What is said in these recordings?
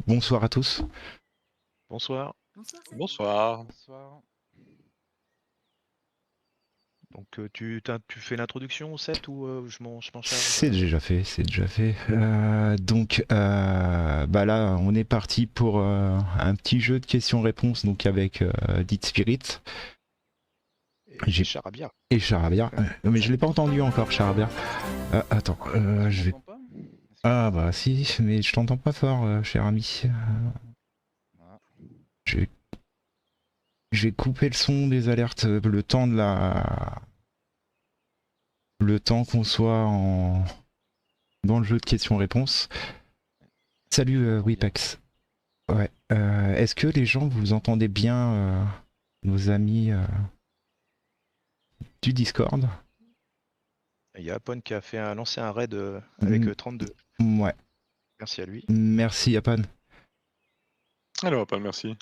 Bonsoir à tous. Bonsoir. Bonsoir, Seb. Bonsoir. Bonsoir. Donc tu fais l'introduction, Seth, ou je m'en charge? C'est déjà fait, c'est déjà fait. Bah là, on est parti pour un petit jeu de questions-réponses, donc avec Dead Spirit Et Charabia. et Charabia. Mais je l'ai pas entendu encore, Charabia. Attends, je vais. T'entends pas? Ah bah si, mais je t'entends pas fort, cher ami. Ah. Je vais... je vais couper le son des alertes, le temps de la. Le temps qu'on soit dans le jeu de questions-réponses. Salut Wipex. Ouais. Est-ce que les gens vous entendez bien, nos amis du Discord? Il y a Apon qui a lancé un raid avec 32. Ouais. Merci à lui. Merci Apan. Alors, pas merci.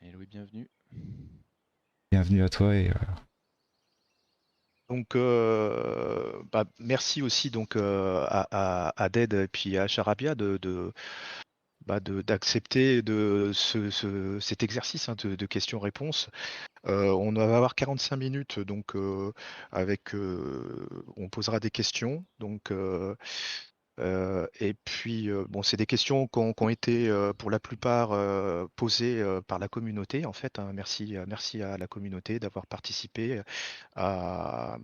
Et Louis, bienvenue. Bienvenue à toi et Donc merci aussi donc à Dead et puis à Charabia d'accepter cet exercice de questions-réponses. On va avoir 45 minutes, donc on posera des questions. Donc et puis bon, c'est des questions qui ont été pour la plupart posées par la communauté en fait. Merci à la communauté d'avoir participé à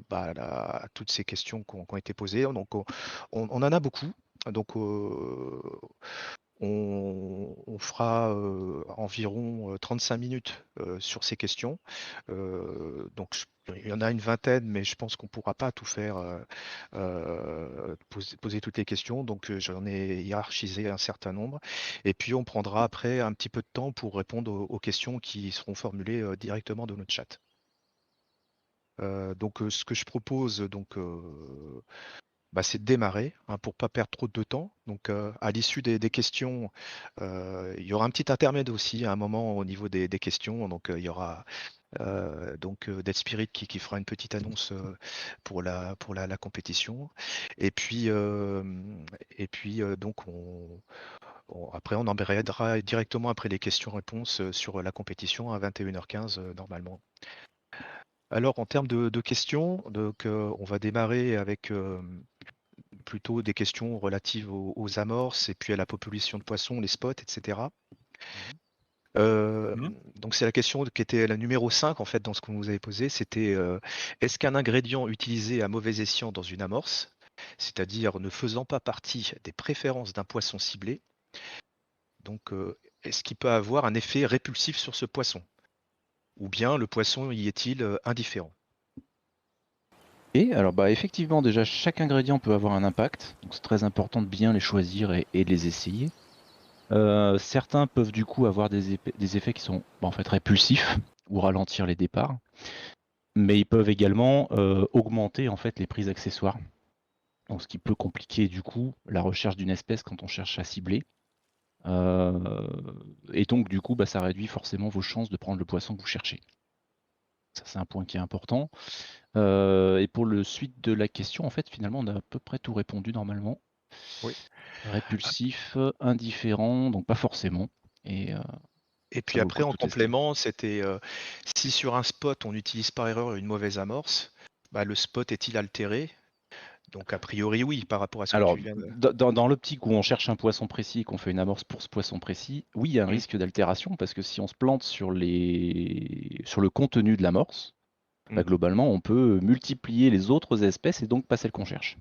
toutes ces questions qui ont été posées. Donc on en a beaucoup. Donc on fera environ 35 minutes sur ces questions. Donc il y en a une vingtaine, mais je pense qu'on ne pourra pas tout faire, poser toutes les questions. Donc j'en ai hiérarchisé un certain nombre. Et puis on prendra après un petit peu de temps pour répondre aux questions qui seront formulées directement dans notre chat. Donc ce que je propose, c'est de démarrer pour pas perdre trop de temps. Donc à l'issue des questions, il y aura un petit intermède aussi à un moment au niveau des questions. Donc il y aura Dead Spirit qui fera une petite annonce pour la compétition. Et puis donc après on embrayera directement après les questions-réponses sur la compétition à 21h15 normalement. Alors en termes de questions, donc on va démarrer avec plutôt des questions relatives aux amorces et puis à la population de poissons, les spots, etc. Donc c'est la question qui était la numéro 5 en fait dans ce qu'on vous avait posé, c'était est-ce qu'un ingrédient utilisé à mauvais escient dans une amorce, c'est-à-dire ne faisant pas partie des préférences d'un poisson ciblé, donc est-ce qu'il peut avoir un effet répulsif sur ce poisson? Ou bien le poisson y est-il indifférent? Et alors effectivement déjà chaque ingrédient peut avoir un impact, donc c'est très important de bien les choisir et de les essayer. Certains peuvent du coup avoir des effets qui sont en fait répulsifs ou ralentir les départs, mais ils peuvent également augmenter en fait les prises accessoires. Donc ce qui peut compliquer du coup la recherche d'une espèce quand on cherche à cibler. Et donc du coup ça réduit forcément vos chances de prendre le poisson que vous cherchez. Ça c'est un point qui est important. Et pour le suite de la question, en fait finalement on a à peu près tout répondu normalement. Oui. Répulsif, indifférent, donc pas forcément. Et puis ça vaut le après, coup de en tout tester. complément, c'était si sur un spot on utilise par erreur une mauvaise amorce, le spot est-il altéré? Donc a priori oui, par rapport à ce que Alors, tu viens de... dans l'optique où on cherche un poisson précis et qu'on fait une amorce pour ce poisson précis, oui, il y a un risque d'altération parce que si on se plante sur le contenu de l'amorce, globalement, on peut multiplier les autres espèces et donc pas celles qu'on cherche.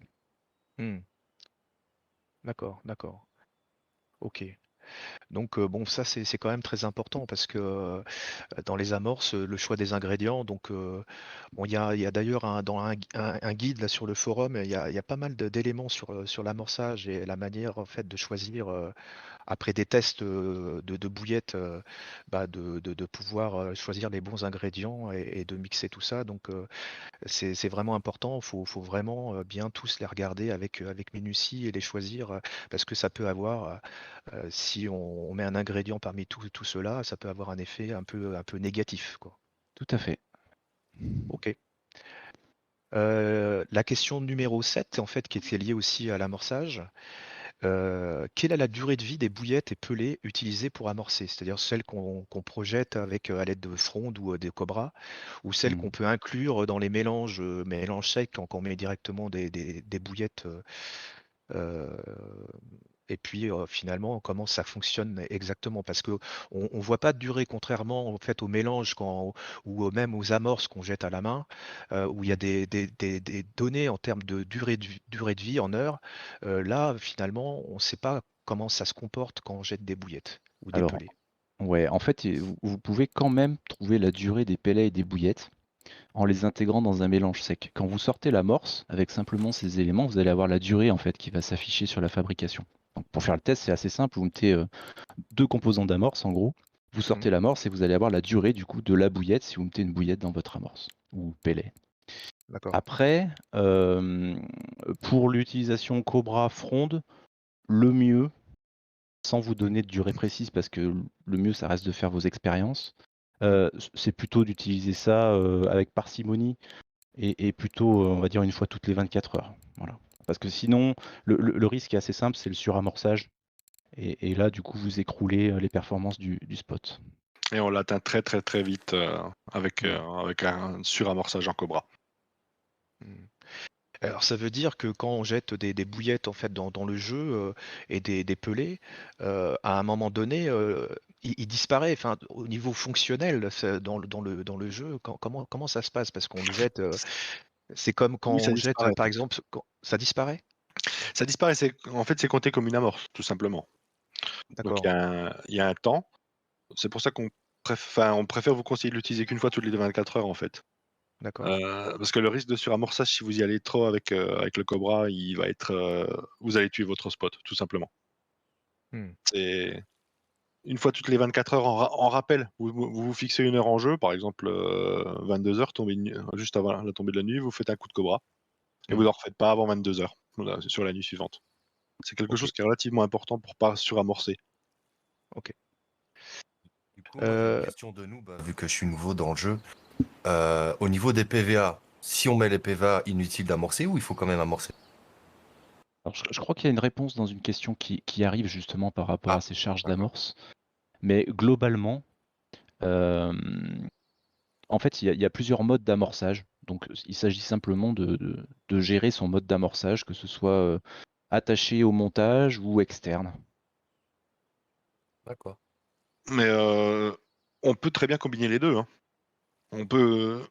D'accord, d'accord. Ok. Donc bon, ça c'est quand même très important parce que dans les amorces, le choix des ingrédients, donc bon, il y a d'ailleurs dans un guide là sur le forum, il y a pas mal d'éléments sur l'amorçage et la manière en fait de choisir après des tests de bouillettes, de pouvoir choisir les bons ingrédients et de mixer tout ça. Donc c'est vraiment important. Il faut vraiment bien tous les regarder avec minutie et les choisir parce que ça peut avoir, si on met un ingrédient parmi tout cela, ça peut avoir un effet un peu négatif, quoi. Tout à fait. Ok. La question numéro 7, en fait, qui était liée aussi à l'amorçage. Quelle est la durée de vie des bouillettes et pelets utilisées pour amorcer? C'est-à-dire celles qu'on projette avec, à l'aide de frondes ou, des cobras, ou celles Hmm. qu'on peut inclure dans les mélanges secs quand on met directement des bouillettes, heu, et puis, finalement, comment ça fonctionne exactement? Parce qu'on voit pas de durée, contrairement, en fait, au mélange ou même aux amorces qu'on jette à la main, où il y a des données en termes de durée de vie en heures. Là, finalement, on ne sait pas comment ça se comporte quand on jette des bouillettes ou des Alors, pelets. ouais, en fait, vous pouvez quand même trouver la durée des pellets et des bouillettes en les intégrant dans un mélange sec. Quand vous sortez l'amorce, avec simplement ces éléments, vous allez avoir la durée en fait qui va s'afficher sur la fabrication. Donc, pour faire le test, c'est assez simple. Vous mettez 2 composants d'amorce en gros. Vous Mmh. sortez l'amorce et vous allez avoir la durée du coup de la bouillette si vous mettez une bouillette dans votre amorce ou pellet. D'accord. Après, pour l'utilisation Cobra fronde, le mieux, sans vous donner de durée précise, parce que le mieux, ça reste de faire vos expériences, c'est plutôt d'utiliser ça avec parcimonie et plutôt, on va dire, une fois toutes les 24 heures. Voilà. Parce que sinon, le risque est assez simple, c'est le suramorçage. Et là, du coup, vous écroulez les performances du spot. Et on l'atteint très très très vite avec, Mmh. avec un suramorçage en Cobra. Mmh. Alors ça veut dire que quand on jette des bouillettes en fait dans le jeu, et des pelets, à un moment donné, il disparaît. Enfin, au niveau fonctionnel, dans le jeu, comment ça se passe? Parce qu'on le jette, c'est comme quand Oui, ça on jette, disparaît. par exemple, quand ça disparaît? Ça disparaît, en fait, c'est compté comme une amorce, tout simplement. Donc D'accord, il y a un temps. C'est pour ça on préfère vous conseiller de l'utiliser qu'une fois toutes les 24 heures, en fait. d'accord. Parce que le risque de suramorçage, si vous y allez trop avec le Cobra, il va être, vous allez tuer votre spot, tout simplement. Mmh. C'est une fois toutes les 24 heures en rappel, vous fixez une heure en jeu, par exemple, 22 heures, juste avant la tombée de la nuit, vous faites un coup de Cobra et vous Mmh. ne le refaites pas avant 22 heures, voilà, sur la nuit suivante. C'est quelque OK, chose qui est relativement important pour pas suramorcer. OK. Du coup, moi j'ai une Heu, question de nous, vu que je suis nouveau dans le jeu. Au niveau des PVA, si on met les PVA, inutile d'amorcer ou il faut quand même amorcer? Alors, je crois qu'il y a une réponse dans une question qui arrive justement par rapport à Ah, ces charges d'accord. d'amorce. Mais globalement, euh, en fait, il y a plusieurs modes d'amorçage. Donc, il s'agit simplement de gérer son mode d'amorçage, que ce soit attaché au montage ou externe. D'accord. Mais on peut très bien combiner les 2, hein. On peut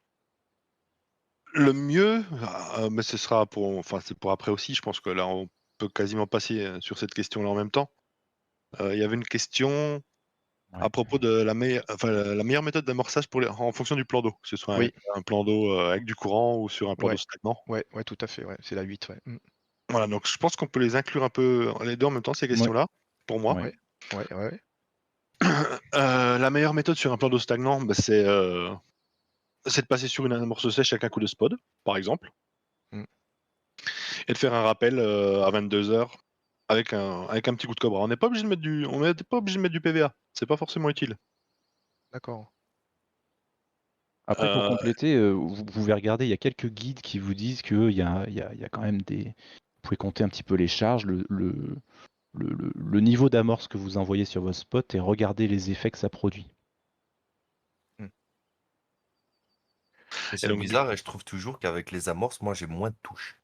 le mieux, mais ce sera c'est pour après aussi, je pense que là, on peut quasiment passer, sur cette question-là en même temps. Il y avait une question Ouais. à propos de la meilleure méthode d'amorçage en fonction du plan d'eau, que ce soit oui, un plan d'eau, avec du courant ou sur un plan d'eau ouais, stagnant. ouais, ouais, tout à fait, ouais, c'est la 8, ouais. Mmh. Voilà, donc je pense qu'on peut les inclure un peu les 2 en même temps, ces Ouais, questions-là, pour moi. ouais. Ouais, ouais, ouais. La meilleure méthode sur un plan d'eau stagnant, c'est de passer sur une amorce sèche avec un coup de spod, par exemple, Mmh. et de faire un rappel, à 22 heures avec un petit coup de cobra. On n'est pas obligé de mettre du PVA, c'est pas forcément utile. D'accord. Après, pour Heu, compléter, vous pouvez regarder, il y a quelques guides qui vous disent qu'il y a quand même des. Vous pouvez compter un petit peu les charges, le niveau d'amorce que vous envoyez sur votre spot et regarder les effets que ça produit. Mmh. Et et c'est donc du bizarre et je trouve toujours qu'avec les amorces, moi j'ai moins de touches.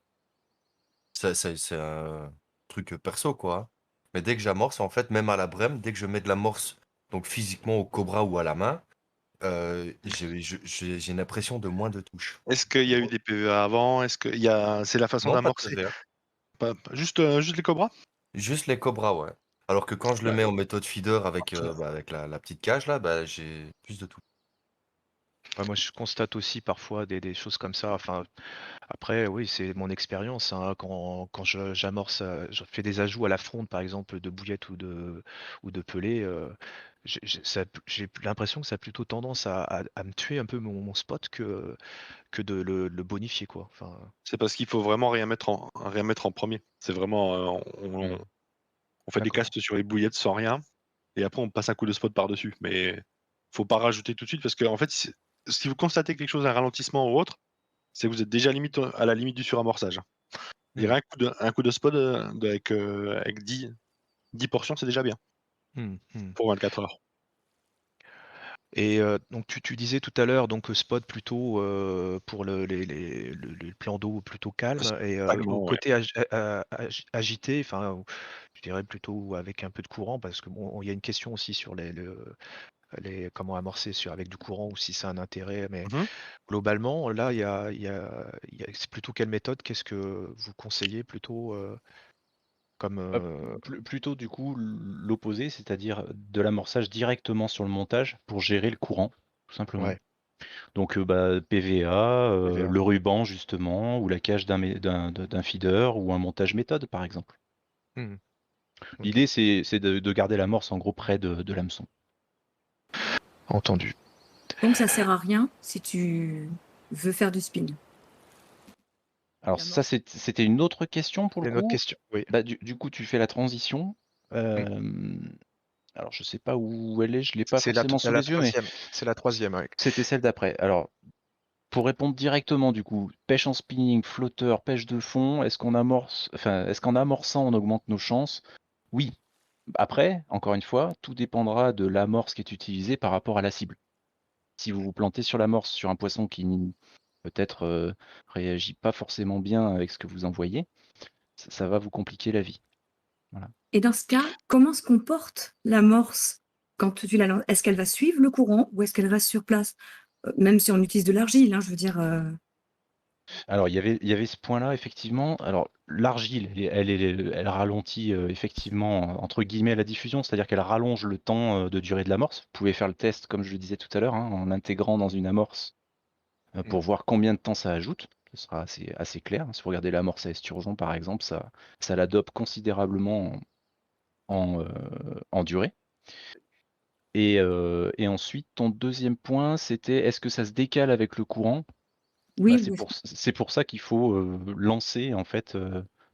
C'est un truc perso quoi, hein. Mais dès que j'amorce, en fait, même à la brème, dès que je mets de l'amorce, donc physiquement au cobra ou à la main, j'ai l'impression de moins de touches. Est-ce qu'il y a eu des PVA avant? Est-ce qu'il y a c'est la façon Non, pas de d'amorcer? PVA. Juste les cobras? Juste les cobras, ouais. Alors que quand je le Bah, mets en méthode feeder avec, ça avec la petite cage là, j'ai plus de touches. Ouais, moi, je constate aussi parfois des choses comme ça. Enfin, après, oui, c'est mon expérience, hein. Quand j'amorce, je fais des ajouts à la fronde, par exemple, de bouillettes ou de pelés, j'ai l'impression que ça a plutôt tendance à me tuer un peu mon spot que de le bonifier, quoi. Enfin, c'est parce qu'il faut vraiment rien mettre en premier. C'est vraiment, hmm, on fait des d'accord. castes sur les bouillettes sans rien et après on passe un coup de spot par-dessus. Mais faut pas rajouter tout de suite parce qu'en fait, si vous constatez quelque chose, un ralentissement ou autre, c'est que vous êtes déjà limite à la limite du suramorçage. Je dirais un coup de spot avec 10 portions, c'est déjà bien pour 24 heures. Et donc tu disais tout à l'heure donc spot plutôt pour le plan d'eau plutôt calme et au Totalement, ouais. côté agité, enfin je dirais plutôt avec un peu de courant parce que bon, il y a une question aussi sur les comment amorcer avec du courant ou si c'est un intérêt, mais Mmh. globalement là c'est plutôt quelle méthode? Qu'est-ce que vous conseillez plutôt comme Plutôt du coup l'opposé, c'est-à-dire de l'amorçage directement sur le montage pour gérer le courant, tout simplement. ouais, Donc PVA, PVA. le ruban justement, ou la cage d'un feeder, ou un montage méthode par exemple. Mmh. OK. L'idée c'est de garder l'amorce en gros près de l'hameçon. Entendu. Donc ça sert à rien si tu veux faire du spin. Alors ça c'était une autre question pour le C'est une autre coup. question, oui. Bah, du coup tu fais la transition. Alors je sais pas où elle est, je l'ai pas C'est forcément sous la les yeux, mais 3e, c'est la 3e, ouais. c'était celle d'après. Alors pour répondre directement du coup, pêche en spinning, flotteur, pêche de fond, est-ce qu'en amorçant on augmente nos chances? Oui. Après, encore une fois, tout dépendra de l'amorce qui est utilisée par rapport à la cible. Si vous vous plantez sur l'amorce sur un poisson qui peut-être réagit pas forcément bien avec ce que vous envoyez, ça va vous compliquer la vie. Voilà. Et dans ce cas, comment se comporte l'amorce quand tu la lances? Est-ce qu'elle va suivre le courant ou est-ce qu'elle reste sur place? Même si on utilise de l'argile, hein, je veux dire, Alors il y avait ce point-là effectivement. Alors l'argile, elle ralentit effectivement entre guillemets la diffusion, c'est-à-dire qu'elle rallonge le temps de durée de l'amorce. Vous pouvez faire le test comme je le disais tout à l'heure, hein, en intégrant dans une amorce pour voir combien de temps ça ajoute. Ce sera assez clair. Si vous regardez l'amorce à esturgeon par exemple, ça la dope considérablement en durée. Et ensuite, ton deuxième point, c'était est-ce que ça se décale avec le courant? Bah, oui, c'est pour ça qu'il faut lancer en fait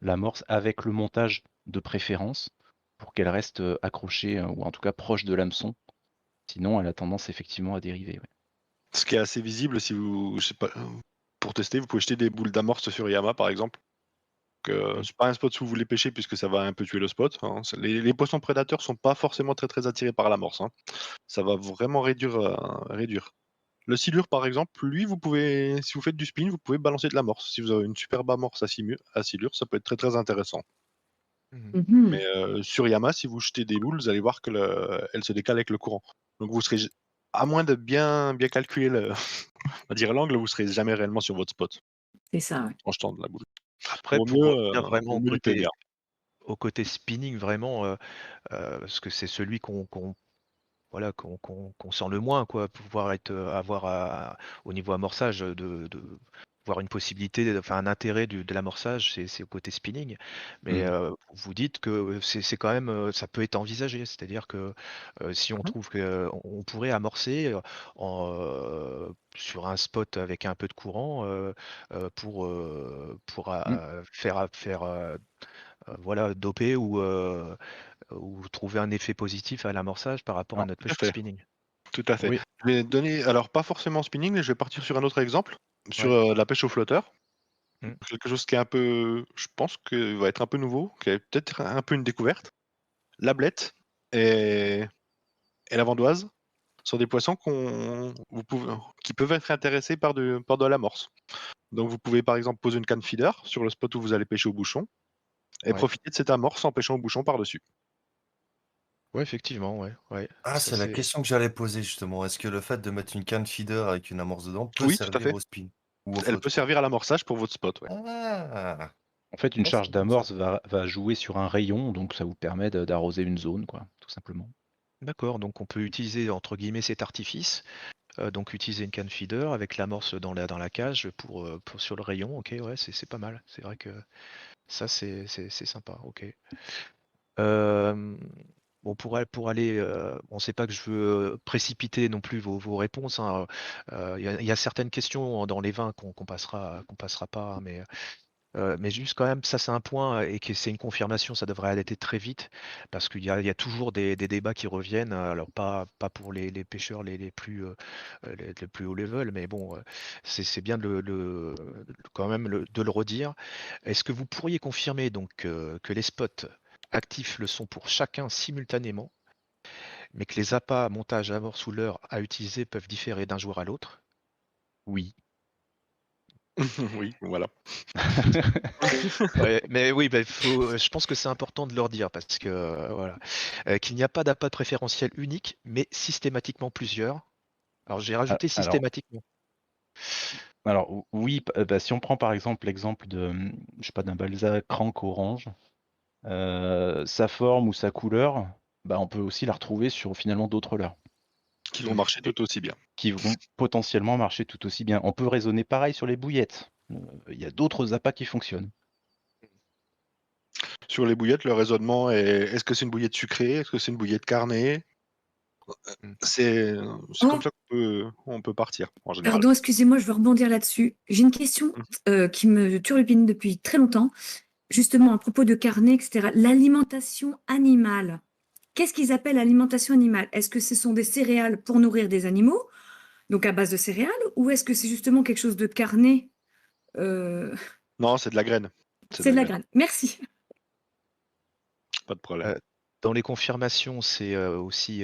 l'amorce avec le montage de préférence pour qu'elle reste accrochée ou en tout cas proche de l'hameçon. Sinon, elle a tendance effectivement à dériver. Ouais. Ce qui est assez visible, si vous, je sais pas, pour tester, vous pouvez jeter des boules d'amorce sur Yama, par exemple. C'est pas un spot où vous voulez pêcher puisque ça va un peu tuer le spot, hein. Les poissons prédateurs sont pas forcément très très attirés par l'amorce, hein. Ça va vraiment réduire. Le silure, par exemple, lui, vous pouvez, si vous faites du spin, vous pouvez balancer de l'amorce. Si vous avez une superbe amorce à silure, ça peut être très très intéressant. Mais sur Yama, si vous jetez des boules, vous allez voir que elle se décale avec le courant. Donc vous serez, à moins de bien calculer on va dire l'angle, vous serez jamais réellement sur votre spot c'est ça, ouais. en jetant de la boule. Après Vaut pour revenir vraiment vaut mieux du PVA. au côté spinning vraiment, parce que c'est celui voilà, qu'on sent le moins quoi, pouvoir avoir au niveau amorçage de voir une possibilité, enfin un intérêt de l'amorçage, c'est au côté spinning. Mais vous dites que c'est quand même, ça peut être envisagé. C'est-à-dire que si on trouve qu'on pourrait amorcer sur un spot avec un peu de courant pour faire voilà, doper ou trouver un effet positif à l'amorçage par rapport à Alors, notre tout à pêche au fait. spinning. Tout à fait. Oui. Je vais donner, alors pas forcément spinning, mais je vais partir sur un autre exemple, sur Ouais. la pêche au flotteur. Mmh. Quelque chose qui est un peu, je pense que va être un peu nouveau, qui est peut-être un peu une découverte. La blette et la vandoise sont des poissons qui peuvent être intéressés par de l'amorce. Donc vous pouvez par exemple poser une canne feeder sur le spot où vous allez pêcher au bouchon et Ouais. profiter de cette amorce en pêchant au bouchon par-dessus. Ouais, effectivement, ouais. Ah, Ça c'est la c'est question que j'allais poser justement. Est-ce que le fait de mettre une canne feeder avec une amorce dedans peut Oui, tout à servir fait. au spin ou au Elle peut flotte? servir à l'amorçage pour votre spot, ouais. Ah! En fait, une Ah, c'est charge bon ça. d'amorce va jouer sur un rayon, donc ça vous permet d'arroser une zone, quoi, tout simplement. d'accord, donc on peut utiliser entre guillemets «cet artifice», donc utiliser une canne feeder avec l'amorce dans la cage pour sur le rayon. OK, ouais, c'est pas mal. C'est vrai que ça c'est sympa, OK. Hem, bon pour aller, bon c'est pas que je veux, précipiter non plus vos réponses, hein, il y a certaines questions dans les 20 qu'on passera pas, hein, mais Mais juste quand même, ça c'est un point et que c'est une confirmation, ça devrait aller très vite parce qu'il y a toujours des débats qui reviennent. Alors pas pour les pêcheurs les plus haut level, mais bon, c'est bien quand même de le redire. Est-ce que vous pourriez confirmer donc que les spots actifs le sont pour chacun simultanément, mais que les appâts, montage, amorce ou leurre à utiliser peuvent différer d'un joueur à l'autre? Oui. Oui, voilà. Ouais, mais oui, bah, je pense que c'est important de leur dire parce que voilà, qu'il n'y a pas d'appât préférentiel unique, mais systématiquement plusieurs. Alors j'ai Ah, rajouté systématiquement. oui, si on prend par exemple l'exemple de, je sais pas, d'un Balzac Crank orange, sa forme ou sa couleur, on peut aussi la retrouver sur finalement d'autres leurres, Qui vont marcher Et- tout aussi bien. qui vont potentiellement marcher tout aussi bien. On peut raisonner pareil sur les bouillettes. Il y a d'autres appâts qui fonctionnent. Sur les bouillettes, le raisonnement est est-ce que c'est une bouillette sucrée? Est-ce que c'est une bouillette carnée? Mm. C'est comme Oh, ça on peut partir en général. pardon, excusez-moi, je veux rebondir là-dessus. J'ai une question qui me turlupine depuis très longtemps, justement à propos de carnet, etc. L'alimentation animale. Qu'est-ce qu'ils appellent alimentation animale? Est-ce que ce sont des céréales pour nourrir des animaux, donc à base de céréales, ou est-ce que c'est justement quelque chose de carné? Non, c'est de la graine. C'est de la graine. Merci. Pas de problème. Dans les confirmations, c'est aussi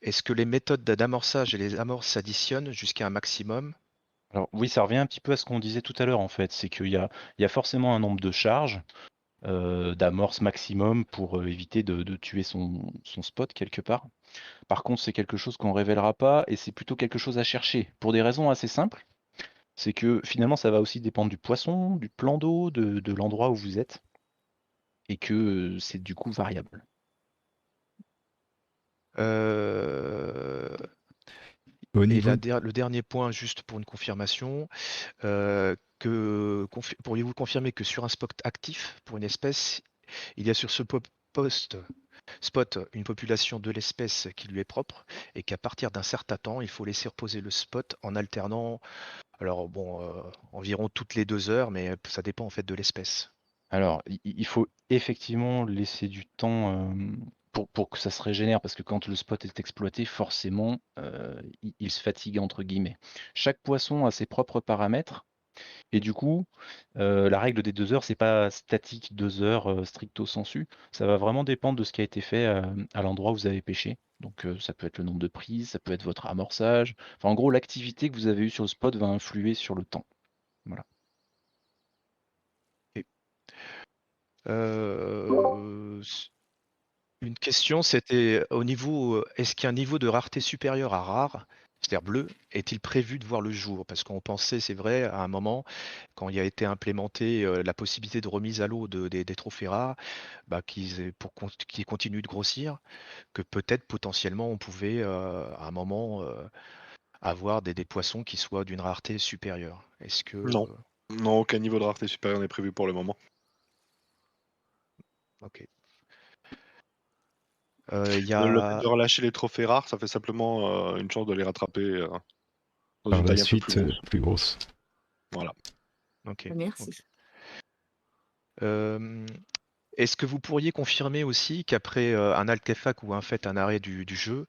est-ce que les méthodes d'amorçage et les amorces s'additionnent jusqu'à un maximum? Alors oui, ça revient un petit peu à ce qu'on disait tout à l'heure en fait, c'est qu'il y a forcément un nombre de charges d'amorce maximum pour éviter de tuer son spot quelque part. Par contre, c'est quelque chose qu'on révélera pas et c'est plutôt quelque chose à chercher pour des raisons assez simples. C'est que finalement, ça va aussi dépendre du poisson, du plan d'eau, de l'endroit où vous êtes et que c'est du coup variable. Euh, Au Et niveau le dernier point, juste pour une confirmation, pourriez-vous confirmer que sur un spot actif pour une espèce, il y a sur ce spot une population de l'espèce qui lui est propre et qu'à partir d'un certain temps, il faut laisser reposer le spot en alternant, alors bon, environ toutes les 2 heures, mais ça dépend en fait de l'espèce. Alors, il faut effectivement laisser du temps pour que ça se régénère, parce que quand le spot est exploité, forcément, il se fatigue, entre guillemets. Chaque poisson a ses propres paramètres, et du coup, la règle des 2 heures, c'est pas statique 2 heures stricto sensu. Ça va vraiment dépendre de ce qui a été fait à l'endroit où vous avez pêché. Donc, ça peut être le nombre de prises, ça peut être votre amorçage. Enfin, en gros, l'activité que vous avez eue sur le spot va influer sur le temps. Voilà. Et, une question, c'était au niveau, est-ce qu'un niveau de rareté supérieur à rare, c'est-à-dire bleu, est-il prévu de voir le jour? Parce qu'on pensait, c'est vrai, à un moment, quand il a été implémenté la possibilité de remise à l'eau des trophées rares, qu'ils continuent de grossir, que peut-être potentiellement on pouvait à un moment avoir des poissons qui soient d'une rareté supérieure. Est-ce que... Non. Non, aucun niveau de rareté supérieur n'est prévu pour le moment. Ok. Il y Le fait a... de relâcher les trophées rares, ça fait simplement une chance de les rattraper dans par une la taille un peu plus suite grosse. plus grosse. Voilà. Ok. Merci. Ok. Est-ce que vous pourriez confirmer aussi qu'après un artefact ou un arrêt du jeu,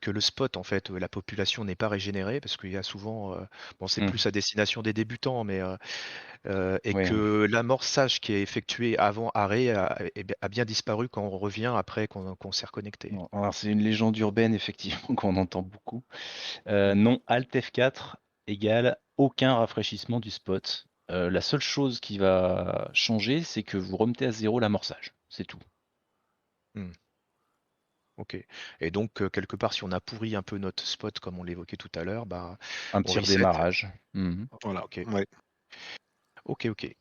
que le spot, en fait, la population n'est pas régénérée, parce qu'il y a souvent, bon, c'est Hmm. plus à destination des débutants, mais et Ouais, que l'amorçage qui est effectué avant arrêt a bien disparu quand on revient après qu'on s'est reconnecté. Non, alors c'est une légende urbaine, effectivement, qu'on entend beaucoup. Mm. Non, Alt F4 égale aucun rafraîchissement du spot. La seule chose qui va changer, c'est que vous remettez à zéro l'amorçage. C'est tout. Ok. Et donc, quelque part, si on a pourri un peu notre spot, comme on l'évoquait tout à l'heure, bah, Un on petit reset. redémarrage. Mhm. Voilà. Ok. Ouais. Ok, ok.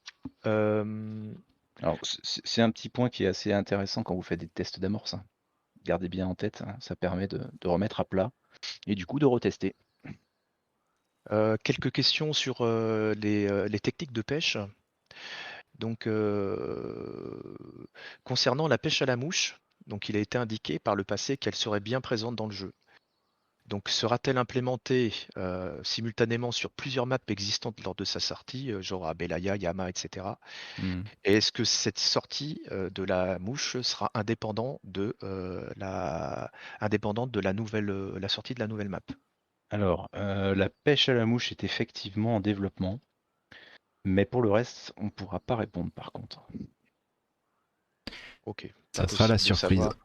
Euh, Alors, c'est un petit point qui est assez intéressant quand vous faites des tests d'amorce, hein. Gardez bien en tête, hein, ça permet de remettre à plat et du coup de retester. quelques questions sur les techniques de pêche. Donc, concernant la pêche à la mouche, donc il a été indiqué par le passé qu'elle serait bien présente dans le jeu. Donc sera-t-elle implémentée simultanément sur plusieurs maps existantes lors de sa sortie, genre à Belaya, Yama, etc. Hmm. Et est-ce que cette sortie de la mouche sera indépendante de la sortie de la nouvelle map? Alors, la pêche à la mouche est effectivement en développement, mais pour le reste, on ne pourra pas répondre par contre. Ok, Ça sera la impossible de surprise. savoir.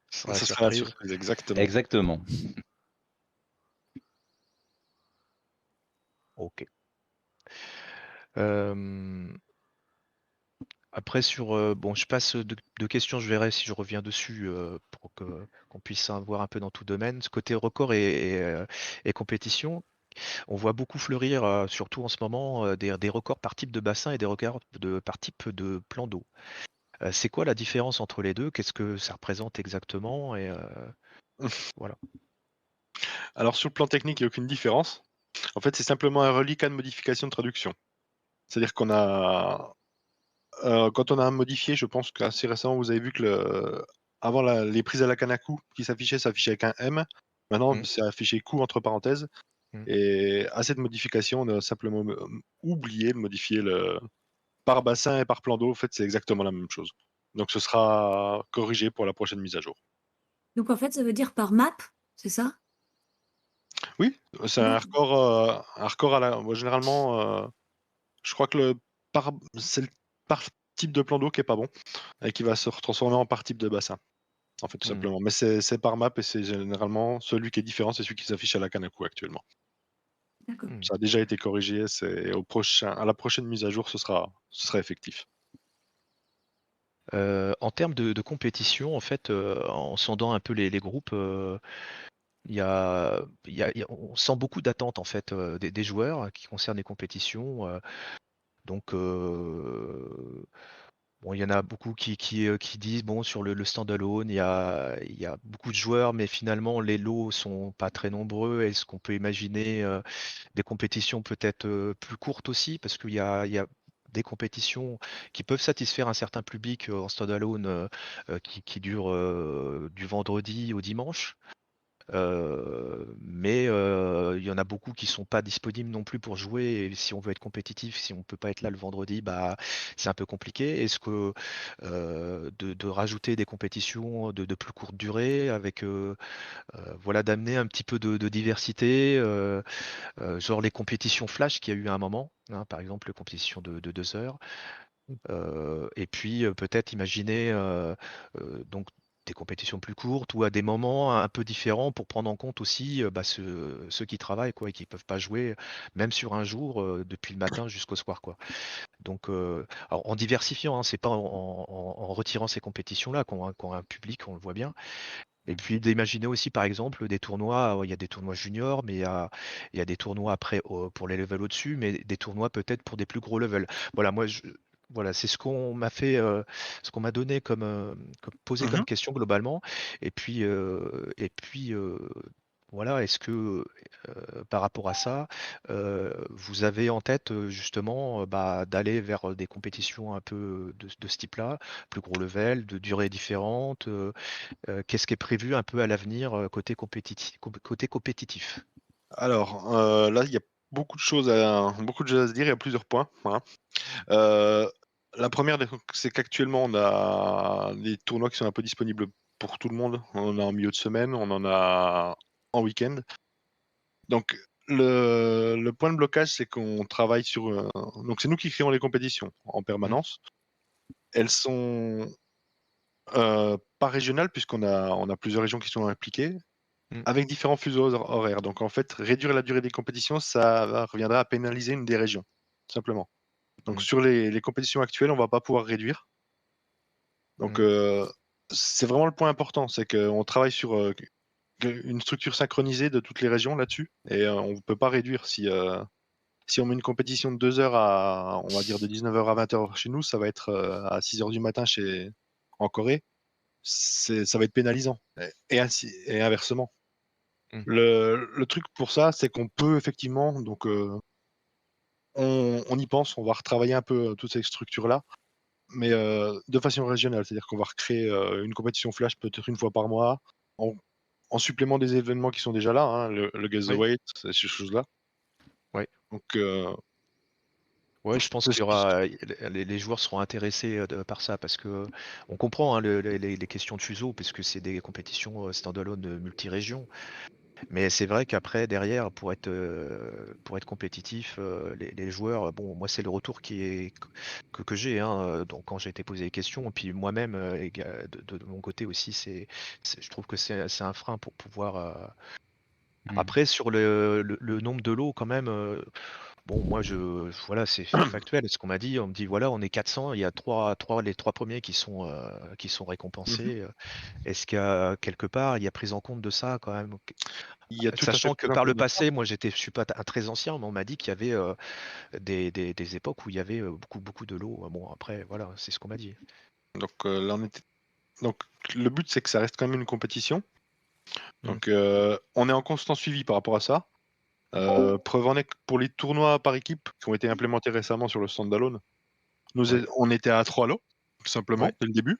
Ce sera la Ce sera la surprise. surprise, exactement. Exactement. Ok. Euh, Après, bon, je passe de questions, je verrai si je reviens dessus pour qu'on puisse voir un peu dans tout domaine. Ce côté record et compétition, on voit beaucoup fleurir, surtout en ce moment, des records par type de bassin et des records par type de plan d'eau. C'est quoi la différence entre les deux? Qu'est-ce que ça représente exactement? Et voilà. Alors sur le plan technique, il n'y a aucune différence. En fait, c'est simplement un reliquat de modification de traduction. C'est-à-dire qu'on a, quand on a modifié, je pense qu'assez récemment, vous avez vu que avant les prises à la Kanaku qui s'affichaient avec un M. Maintenant, Mm. c'est affiché coup entre parenthèses. Mm. Et à cette modification, on a simplement oublié de modifier par bassin et par plan d'eau. En fait, c'est exactement la même chose. Donc ce sera corrigé pour la prochaine mise à jour. Donc en fait, ça veut dire par map, c'est ça? Oui, c'est un record moi, généralement, je crois que c'est le par type de plan d'eau qui est pas bon et qui va se transformer en par type de bassin, en fait, tout Mm. simplement. Mais c'est par map et c'est généralement celui qui est différent, c'est celui qui s'affiche à la Kanaku actuellement. D'accord. Mm. Ça a déjà été corrigé, à la prochaine mise à jour, ce sera effectif. En termes de compétition, en fait, en sondant un peu les groupes, on sent beaucoup d'attentes en fait des joueurs qui concernent les compétitions. Donc, bon, il y en a beaucoup qui disent bon sur le standalone, il y a beaucoup de joueurs, mais finalement les lots sont pas très nombreux. Est-ce qu'on peut imaginer des compétitions peut-être plus courtes aussi, parce qu'il y a des compétitions qui peuvent satisfaire un certain public en standalone qui durent du vendredi au dimanche. Mais il y en a beaucoup qui sont pas disponibles non plus pour jouer. Et si on veut être compétitif, si on peut pas être là le vendredi, bah c'est un peu compliqué. Est-ce que de rajouter des compétitions de plus courte durée, avec voilà, d'amener un petit peu de diversité, genre les compétitions flash qu'il y a eu à un moment, hein, par exemple les compétitions de 2 heures. Et puis peut-être imaginer donc des compétitions plus courtes ou à des moments un peu différents pour prendre en compte aussi bah, ceux qui travaillent quoi, et qui peuvent pas jouer même sur un jour depuis le matin jusqu'au soir quoi. Donc alors, en diversifiant, hein, c'est pas en retirant ces compétitions-là qu'on a un public, on le voit bien. Et puis d'imaginer aussi par exemple des tournois, il y a des tournois juniors, mais il y a des tournois après pour les levels au-dessus, mais des tournois peut-être pour des plus gros levels. Voilà, voilà, c'est ce qu'on m'a fait, ce qu'on m'a donné posé Mmh. comme question globalement. Et puis voilà, est-ce que par rapport à ça, vous avez en tête justement bah, d'aller vers des compétitions un peu de ce type-là, plus gros level, de durée différente? Qu'est-ce qui est prévu un peu à l'avenir côté compétitif? Alors, là, il y a beaucoup de choses à se dire, il y a plusieurs points, hein. Heu, la première, c'est qu'actuellement, on a des tournois qui sont un peu disponibles pour tout le monde. On en a en milieu de semaine, on en a en week-end. Donc le point de blocage, c'est qu'on travaille sur, donc c'est nous qui créons les compétitions en Mm, permanence. Elles sont, pas régionales puisqu'on a plusieurs régions qui sont impliquées, mm, avec différents fuseaux horaires. Donc en fait, réduire la durée des compétitions, reviendra à pénaliser une des régions, simplement. Donc mm, sur les compétitions actuelles, on va pas pouvoir réduire. Donc mm, c'est vraiment le point important, c'est qu'on travaille sur, une structure synchronisée de toutes les régions là-dessus et on ne peut pas réduire. Si on met une compétition de 2 heures on va dire de 19 h à 20 h chez nous, ça va être, à 6 h du matin en Corée. Ça va être pénalisant et ainsi et inversement. mm. Le truc pour ça, c'est qu'on peut effectivement donc on y pense, on va retravailler un peu, toutes ces structures-là, mais de façon régionale. C'est-à-dire qu'on va recréer, une compétition flash peut-être une fois par mois en en supplément des événements qui sont déjà là, hein, le Guess the Oui. Weight, ces choses-là. Ouais. Donc, Ouais, je pense c'est qu'il y aura les joueurs seront intéressés par ça parce que on comprend hein, les questions de fuseau parce que c'est des compétitions standalone multi-régions. Mais c'est vrai qu'après, derrière, pour être compétitif, les joueurs, bon, moi, c'est le retour que j'ai hein, donc, quand j'ai été posé les questions. Et puis moi-même, de mon côté aussi, je trouve que c'est un frein pour pouvoir. Après, sur le nombre de lots, quand même, bon, moi, voilà, c'est factuel. Ce qu'on m'a dit, on me dit, voilà, on est 400, il y a les trois premiers qui sont récompensés. Est-ce qu'à quelque part, il y a prise en compte de ça quand même? il y a tout à fait Sachant que pris en par le compte de ça. passé, moi, je suis pas un très ancien, mais on m'a dit qu'il y avait des époques où il y avait beaucoup de lots. Bon, après, voilà, c'est ce qu'on m'a dit. Donc, là, donc le but, c'est que ça reste quand même une compétition. Donc, on est en constant suivi par rapport à ça. Preuve en est que pour les tournois par équipe qui ont été implémentés récemment sur le standalone, Ouais. on était à 3 lots, tout simplement, Ouais. dès le début.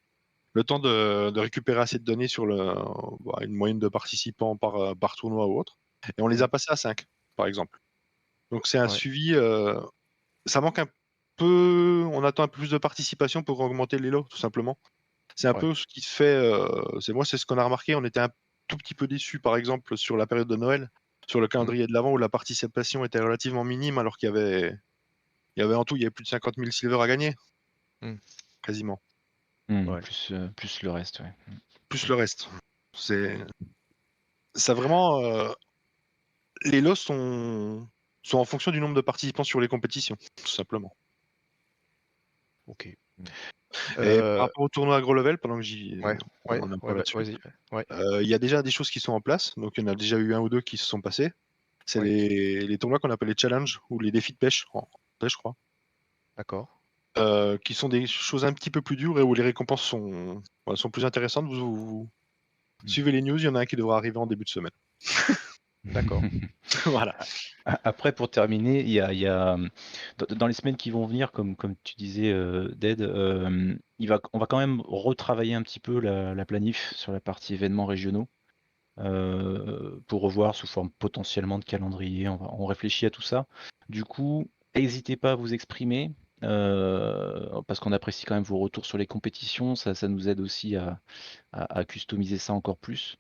Le temps de récupérer assez de données sur une moyenne de participants par tournoi ou autre. Et on les a passés à 5, par exemple. Donc c'est un Ouais. suivi. Ça manque un peu. On attend un peu plus de participation pour augmenter les lots, tout simplement. C'est un Ouais. peu ce qui se fait. C'est ce qu'on a remarqué. On était un tout petit peu déçus, par exemple, sur la période de Noël, sur le calendrier de l'avant, où la participation était relativement minime, alors qu'il y avait en tout, il y avait plus de 50 000 silver à gagner, Mm. quasiment. Ouais. Plus le reste, ouais. Plus le reste. C'est ça vraiment. Les lots sont en fonction du nombre de participants sur les compétitions, tout simplement. Ok. Et par Euh, rapport au tournoi agro level, pendant que ouais. on Ouais. en est encore Ouais. là-dessus, Vas-y. Ouais. il y a déjà des choses qui sont en place. Donc il y en a déjà eu un ou deux qui se sont passés. C'est Ouais. les tournois qu'on appelle les challenges ou les défis de pêche, en pêche, je crois, D'accord. qui sont des choses un petit peu plus dures et où les récompenses sont plus intéressantes. Vous suivez les news, il y en a un qui devra arriver en début de semaine. D'accord. Voilà. Après, pour terminer, il y a dans les semaines qui vont venir, comme tu disais, Dead, on va quand même retravailler un petit peu la planif sur la partie événements régionaux pour revoir sous forme potentiellement de calendrier. On réfléchit à tout ça. Du coup, n'hésitez pas à vous exprimer parce qu'on apprécie quand même vos retours sur les compétitions. Ça nous aide aussi à customiser ça encore plus.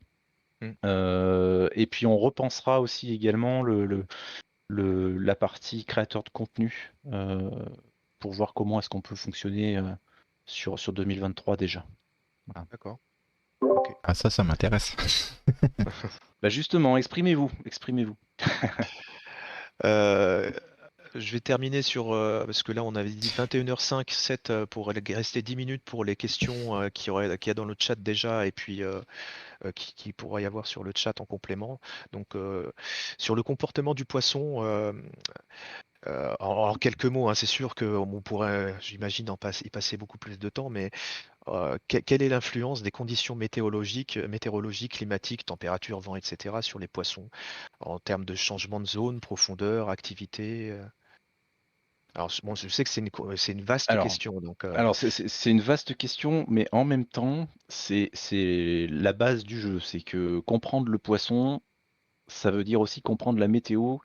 Et puis on repensera aussi également la partie créateur de contenu pour voir comment est-ce qu'on peut fonctionner sur 2023 déjà. Voilà. D'accord. Ok. Ah ça m'intéresse. Bah justement, exprimez-vous. Euh, je vais terminer sur parce que là on avait dit 21h05, 7 pour rester 10 minutes pour les questions qu'il y a dans le chat déjà et puis qui pourra y avoir sur le chat en complément. Donc sur le comportement du poisson, en quelques mots, hein, c'est sûr qu'on pourrait, j'imagine, y passer beaucoup plus de temps, mais quelle est l'influence des conditions météorologiques, climatiques, température, vent, etc. sur les poissons en termes de changement de zone, profondeur, activité Alors, bon, je sais que c'est une vaste Alors, question, donc c'est une vaste question, mais en même temps, c'est la base du jeu. C'est que comprendre le poisson, ça veut dire aussi comprendre la météo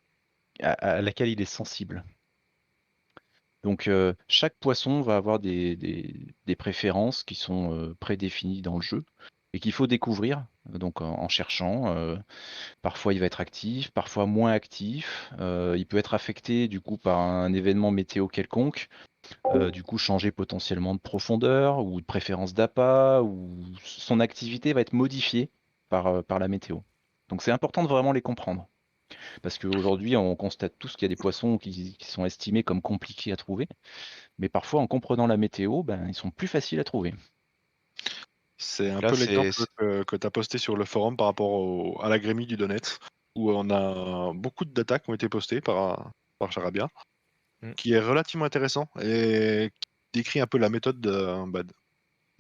à laquelle il est sensible. Donc chaque poisson va avoir des préférences qui sont prédéfinies dans le jeu et qu'il faut découvrir donc en cherchant. Parfois il va être actif, parfois moins actif. Il peut être affecté du coup par un événement météo quelconque, du coup changer potentiellement de profondeur ou de préférence d'appât, ou son activité va être modifiée par la météo. Donc c'est important de vraiment les comprendre. Parce qu'aujourd'hui, on constate tous qu'il y a des poissons qui sont estimés comme compliqués à trouver. Mais parfois, en comprenant la météo, ben, ils sont plus faciles à trouver. C'est un là peu c'est l'exemple que tu as posté sur le forum par rapport à la grémie du Donnet, où on a beaucoup de data qui ont été postées par Charabia, Mm. qui est relativement intéressant et qui décrit un peu la méthode de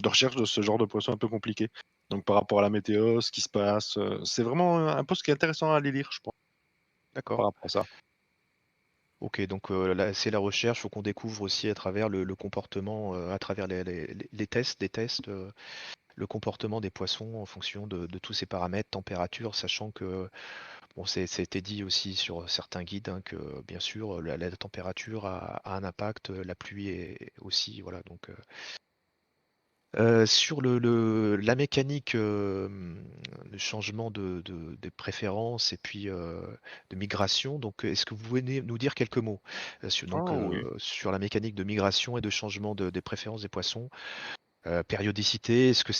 recherche de ce genre de poisson un peu compliqué. Donc par rapport à la météo, ce qui se passe, c'est vraiment un post qui est intéressant à aller lire, je pense, d'accord. par rapport à ça. Ok, donc là c'est la recherche, faut qu'on découvre aussi à travers le comportement, à travers les tests, le comportement des poissons en fonction de tous ces paramètres, température, sachant que bon, c'était dit aussi sur certains guides hein, que bien sûr la température a un impact, la pluie est aussi, voilà. Donc sur la mécanique, le changement de préférence et puis de migration, donc est-ce que vous pouvez nous dire quelques mots Ah oui. sur la mécanique de migration et de changement des préférences des poissons? Périodicité, est-ce que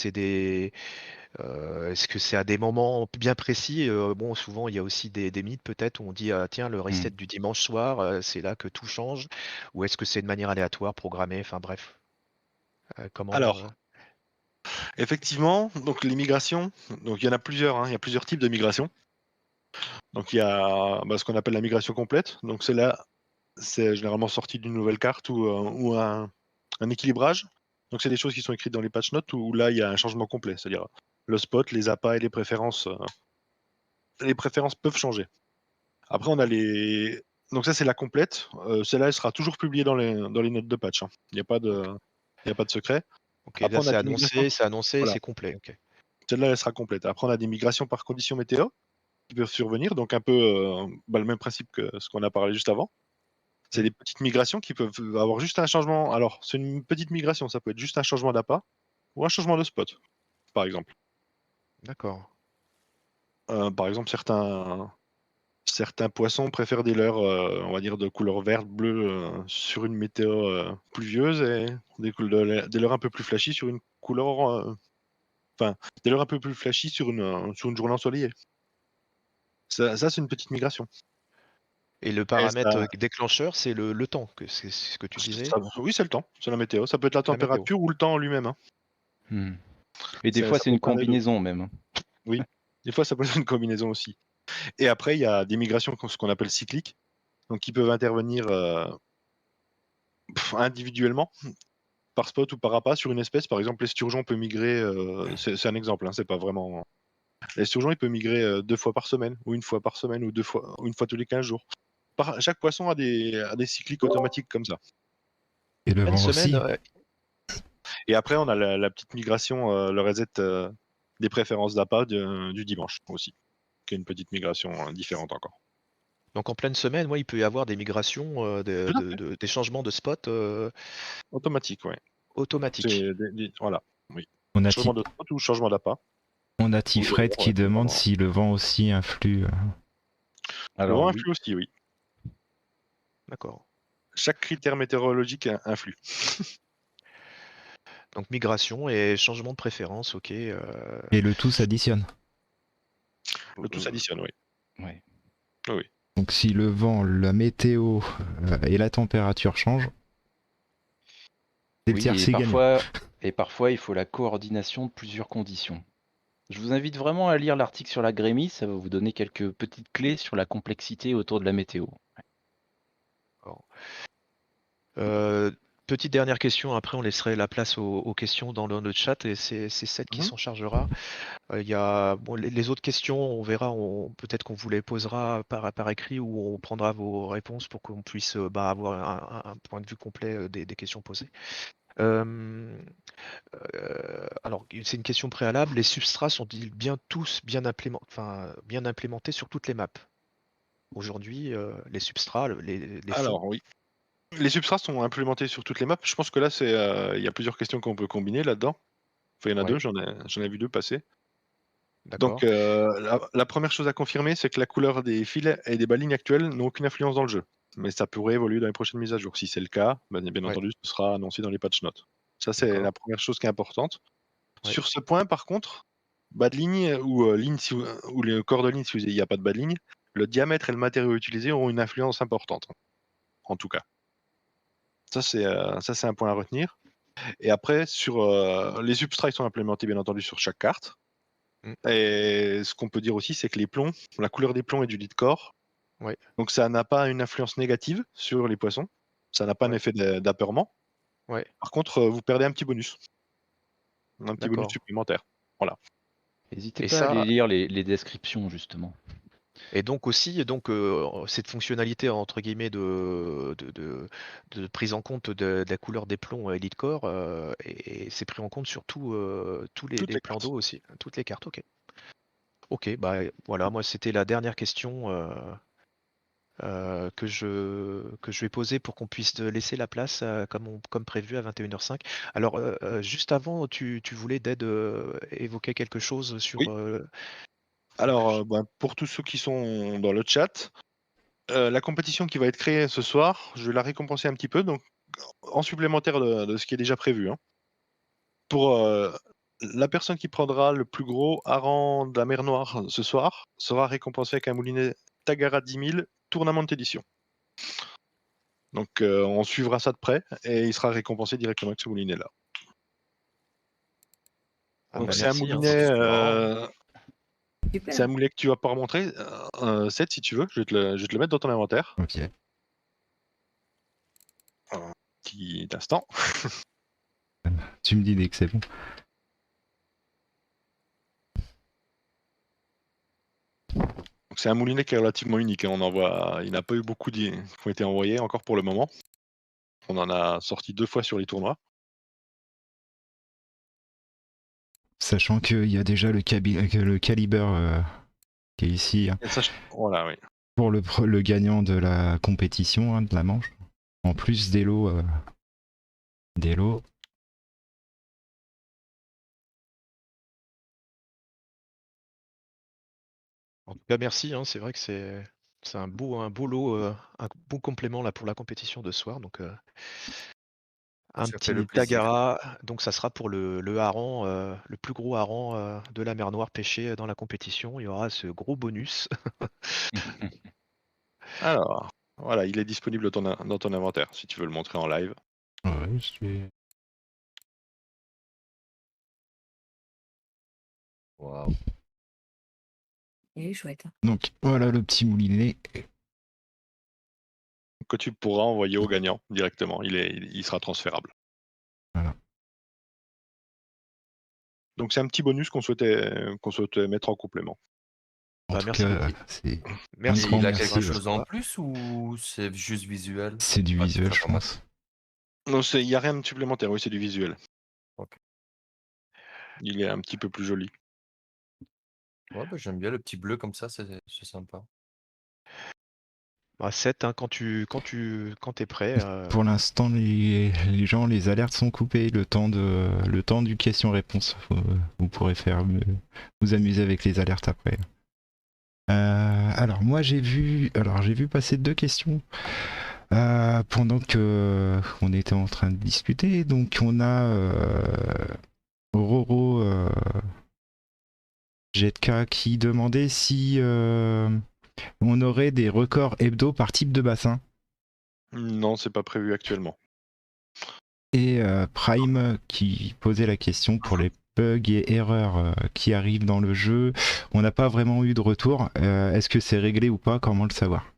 c'est à des moments bien précis? Bon, souvent il y a aussi des mythes peut-être où on dit ah, tiens, le reset Hmm. du dimanche soir, c'est là que tout change, ou est-ce que c'est de manière aléatoire, programmée, enfin bref, comment Alors, effectivement, donc les migrations, donc il y en a plusieurs, hein, il y a plusieurs types de migrations. Donc il y a ce qu'on appelle la migration complète. Donc c'est généralement sorti d'une nouvelle carte ou un équilibrage. Donc c'est des choses qui sont écrites dans les patch notes où là il y a un changement complet, c'est-à-dire le spot, les appâts et les préférences. Les préférences peuvent changer. Après on a les donc ça c'est la complète. Celle-là elle sera toujours publiée dans les notes de patch, hein. Il n'y a pas de ok, il y a pas de secret. ok, Après là on a des migrations. c'est annoncé, Voilà, c'est complet, ok. celle-là elle sera complète. Après on a des migrations par conditions météo qui peuvent survenir, donc un peu le même principe que ce qu'on a parlé juste avant. C'est Mm. des petites migrations qui peuvent avoir juste un changement. Alors, c'est une petite migration, ça peut être juste un changement d'appât ou un changement de spot, par exemple. D'accord. Par exemple, certains poissons préfèrent des leurres, on va dire, de couleur verte, bleue sur une météo pluvieuse et des leurres un peu plus flashy sur une couleur. Enfin, des leurres un peu plus flashy sur une journée ensoleillée. Ça c'est une petite migration. Et le Et paramètre ça, déclencheur, c'est le temps, que c'est ce que tu disais, oui, c'est le temps, c'est la météo. Ça peut être la la météo. température ou le temps en lui-même, hein. Hmm. Et des Ça, fois, ça c'est peut une être un des deux. combinaison même, hein. Oui. Des fois, ça peut être une combinaison aussi. Et après, il y a des migrations ce qu'on appelle cycliques, donc qui peuvent intervenir individuellement, par spot ou par appât sur une espèce. Par exemple, l'esturgeon peut migrer, c'est un exemple, hein, c'est pas vraiment. L'esturgeon, il peut migrer 2 fois par semaine, ou une fois par semaine, ou une fois tous les 15 jours. Chaque poisson a des cycliques automatiques comme ça. Et le Pleine vent semaine, aussi. Et après, on a la petite migration, le reset des préférences d'appât du dimanche aussi, qui est une petite migration différente encore. donc en pleine semaine, il peut y avoir des migrations, Tout à fait. des changements de spot Automatique, ouais. automatiques. Voilà, oui. On a, Changement de spot ou changement d'appât. on a Ou Tifred qui demande si le vent aussi influe. Le Alors vent oui. influe aussi, oui. D'accord. Chaque critère météorologique influe. Donc migration et changement de préférence, ok. Et le tout s'additionne. Le tout s'additionne, oui. Ouais. Oui. Donc si le vent, la météo et la température changent, c'est le Oui, tiercé gagnant. et parfois, il faut la coordination de plusieurs conditions. Je vous invite vraiment à lire l'article sur la grémie, ça va vous donner quelques petites clés sur la complexité autour de la météo. D'accord. Petite dernière question, après on laisserait la place aux questions dans le chat et c'est Seth qui Mhm. s'en chargera. Il y a les autres questions, on verra, peut-être qu'on vous les posera par écrit ou on prendra vos réponses pour qu'on puisse avoir un point de vue complet des questions posées. Alors, c'est une question préalable. Les substrats sont-ils tous bien implémentés sur toutes les maps? Aujourd'hui, les substrats, les fonds. Alors, oui. Les substrats sont implémentés sur toutes les maps. Je pense que là, il y a plusieurs questions qu'on peut combiner là-dedans. Enfin, il y en a Ouais, deux, j'en ai vu deux passer. Donc, d'accord. la première chose à confirmer, c'est que la couleur des fils et des balines actuelles n'ont aucune influence dans le jeu. Mais ça pourrait évoluer dans les prochaines mises à jour. Si c'est le cas, bien Ouais, entendu, ce sera annoncé dans les patch notes. Ça, c'est d'accord. la première chose qui est importante. Ouais, Sur ce point, par contre, bas de ligne ou ligne ou le corps de ligne, si il n'y a pas de bas de ligne, le diamètre et le matériau utilisé auront une influence importante, en tout cas. Ça, c'est un point à retenir. Et après, sur les substrats, ils sont implémentés, bien entendu, sur chaque carte. mm, Et ce qu'on peut dire aussi, c'est que les plombs, la couleur des plombs et du lit de corps, ouais, donc ça n'a pas une influence négative sur les poissons. Ça n'a pas un ouais, effet d'apeurement. ouais, Par contre, vous perdez un petit bonus. Un petit bonus d'accord. supplémentaire. Voilà. N'hésitez Et pas à aller ça, lire les descriptions, justement. Et donc aussi, cette fonctionnalité entre guillemets de prise en compte de la couleur des plombs Elite Core, et c'est pris en compte sur tous Toutes les les plans cartes. d'eau aussi, toutes les cartes. Ok. Ok, bah voilà, moi c'était la dernière question que je vais poser pour qu'on puisse te laisser la place comme prévu à 21h05. Alors juste avant, tu voulais Dead évoquer quelque chose sur. Oui. Alors, pour tous ceux qui sont dans le chat, la compétition qui va être créée ce soir, je vais la récompenser un petit peu, donc en supplémentaire de ce qui est déjà prévu, hein. Pour la personne qui prendra le plus gros hareng de la mer Noire ce soir sera récompensée avec un moulinet Tagara 10 000 tournament d'édition. Donc on suivra ça de près et il sera récompensé directement avec ce moulinet-là. Ah Donc bah c'est un merci, hein, moulinet, c'est marrant. Super. c'est un moulinet que tu vas pouvoir montrer, Seth, si tu veux. Je vais te le mettre dans ton inventaire. Ok. Un petit instant. Tu me dis dès que c'est bon. Donc c'est un moulinet qui est relativement unique, hein. Il n'y en a pas eu beaucoup qui ont été envoyés encore pour le moment. On en a sorti 2 fois sur les tournois. Sachant qu'il y a déjà le calibre qui est ici, hein, Et ça, voilà, oui. pour le gagnant de la compétition, hein, de la manche. En plus des lots. En tout cas, merci, hein, c'est vrai que c'est un beau lot, un beau complément là pour la compétition de ce soir. Donc un Ça fait le petit plaisir. Tagara, donc ça sera pour le hareng, le plus gros hareng de la mer Noire pêché dans la compétition. Il y aura ce gros bonus. Alors, voilà, il est disponible dans ton inventaire, si tu veux le montrer en live. Ouais, je vais. Waouh. Il est chouette. Donc voilà le petit moulinet. Que tu pourras envoyer au gagnant directement. Il sera transférable. Voilà. Donc c'est un petit bonus qu'on souhaitait mettre en complément. En Bah, tout merci cas, beaucoup. c'est Merci. Et grand il a merci. quelque chose en plus ou c'est juste visuel? C'est du à visuel, titre je informatif? pense. Non, il n'y a rien de supplémentaire, oui, c'est du visuel. Ok. Il est un petit peu plus joli. Ouais, bah, j'aime bien le petit bleu comme ça, c'est sympa. Bah, 7, hein, quand t'es prêt. Pour l'instant, les gens, les alertes sont coupées. Le temps du question-réponse. Vous pourrez vous amuser avec les alertes après. Alors moi j'ai vu passer 2 questions pendant que on était en train de discuter. Donc on a Roro Jetka qui demandait si on aurait des records hebdo par type de bassin. Non, c'est pas prévu actuellement. Et Prime qui posait la question pour les bugs et erreurs qui arrivent dans le jeu. On n'a pas vraiment eu de retour. Est-ce que c'est réglé ou pas? Comment le savoir?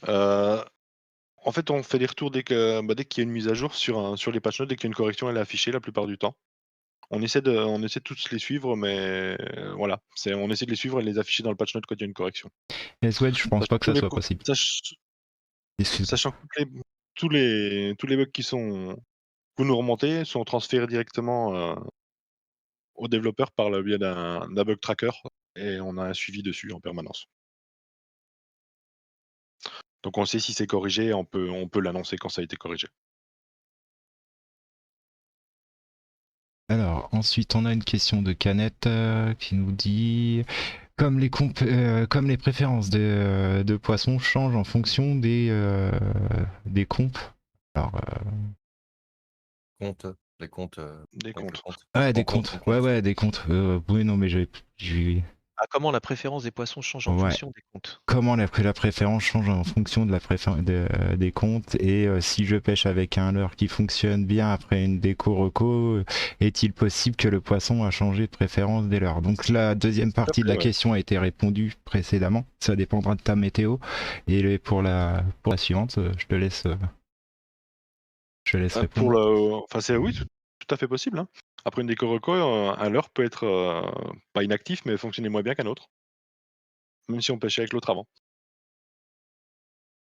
En fait, on fait des retours dès qu'il y a une mise à jour sur les patch notes, dès qu'il y a une correction, elle est affichée la plupart du temps. On essaie de tous les suivre, mais voilà, on essaie de les suivre et de les afficher dans le patch note quand il y a une correction. SWedge, je pense pas que ça soit possible. Excuse-moi. Sachant que tous les bugs que vous nous remontez sont transférés directement aux développeurs par le biais d'un bug tracker et on a un suivi dessus en permanence. Donc on sait si c'est corrigé, on peut l'annoncer quand ça a été corrigé. Alors, ensuite, on a une question de Canette qui nous dit comme les préférences de poissons changent en fonction des comptes. Alors, Les comptes. Des avec le comptes. compte. ouais, des Rencontre, comptes. compte. Ouais, des comptes. Oui, non, mais j'ai Ah, comment la préférence des poissons change en Ouais. fonction des comptes? comment la préférence change en fonction de des comptes et si je pêche avec un leurre qui fonctionne bien après une déco reco, est-il possible que le poisson a changé de préférence dès lors? Donc la deuxième partie de la ouais. question a été répondue précédemment, ça dépendra de ta météo et pour la suivante, je te laisse répondre. Oui, tout à fait possible, hein. Après une déco reco, un leurre peut être pas inactif, mais fonctionner moins bien qu'un autre. même si on pêchait avec l'autre avant.